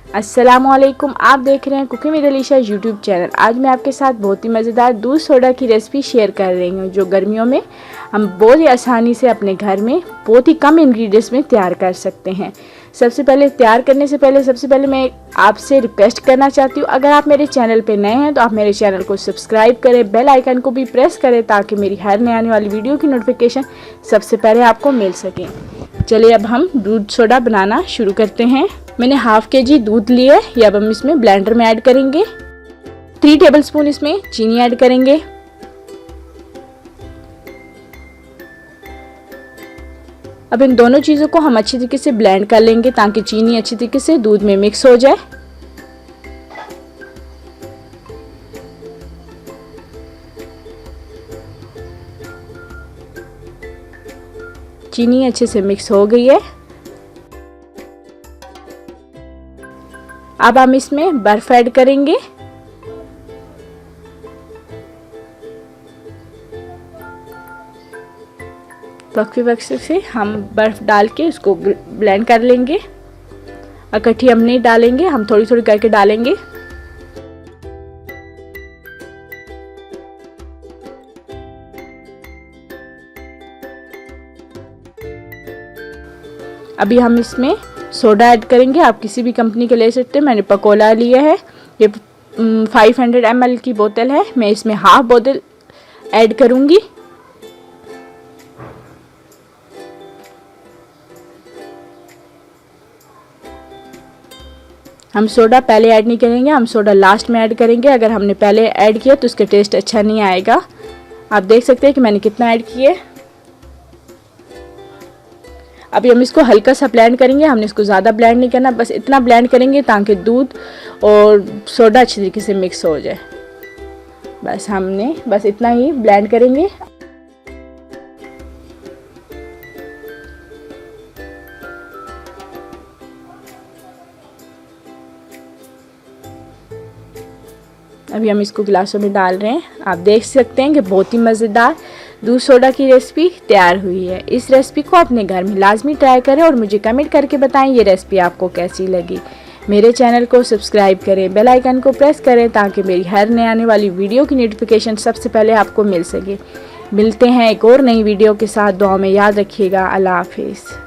अस्सलामुअलैकुम, आप देख रहे हैं cooking with Alisha YouTube channel. आज मैं आपके साथ बहुत ही मज़ेदार दूध सोडा की रेसिपी शेयर कर रही हूँ, जो गर्मियों में हम बहुत ही आसानी से अपने घर में बहुत ही कम इंग्रेडिएंट्स में तैयार कर सकते हैं। सबसे पहले तैयार करने से पहले मैं आपसे रिक्वेस्ट करना चाहती हूँ, अगर आप मेरे चैनल पे नए हैं तो आप मेरे चैनल को सब्सक्राइब करें, बेल आइकन को भी प्रेस करें ताकि मेरी हर नई आने वाली वीडियो की नोटिफिकेशन सबसे पहले आपको मिल सके। चलिए अब हम दूध सोडा बनाना शुरू करते हैं। मैंने हाफ केजी दूध लिए है, ये अब हम इसमें ब्लेंडर में ऐड करेंगे। 3 टेबलस्पून इसमें चीनी ऐड करेंगे। अब इन दोनों चीज़ों को हम अच्छी तरीके से ब्लेंड कर लेंगे ताकि चीनी अच्छी तरीके से दूध में मिक्स हो जाए। चीनी अच्छे से मिक्स हो गई है। अब हम इसमें बर्फ ऐड करेंगे। वक्फे से हम बर्फ डाल के उसको ब्लेंड कर लेंगे। इकट्ठी हम नहीं डालेंगे, हम थोड़ी थोड़ी करके डालेंगे। अभी हम इसमें सोडा ऐड करेंगे। आप किसी भी कंपनी के ले सकते हैं, मैंने पकोला लिया है। ये 500 ml की बोतल है, मैं इसमें हाफ बोतल ऐड करूंगी। हम सोडा पहले ऐड नहीं करेंगे, हम सोडा लास्ट में ऐड करेंगे। अगर हमने पहले ऐड किया तो उसका टेस्ट अच्छा नहीं आएगा। आप देख सकते हैं कि मैंने कितना ऐड किया है। अभी हम इसको हल्का सा ब्लेंड करेंगे, हमने इसको ज़्यादा ब्लेंड नहीं करना, बस इतना ब्लेंड करेंगे ताकि दूध और सोडा अच्छी तरीके से मिक्स हो जाए। बस इतना ही ब्लेंड करेंगे। अभी हम इसको गिलासों में डाल रहे हैं। आप देख सकते हैं कि बहुत ही मज़ेदार दूध सोडा की रेसिपी तैयार हुई है। इस रेसिपी को अपने घर में लाजमी ट्राई करें और मुझे कमेंट करके बताएं ये रेसिपी आपको कैसी लगी। मेरे चैनल को सब्सक्राइब करें, बेल आइकन को प्रेस करें ताकि मेरी हर नई आने वाली वीडियो की नोटिफिकेशन सबसे पहले आपको मिल सके। मिलते हैं एक और नई वीडियो के साथ। दुआ में याद रखिएगा। अल्लाह हाफिज़।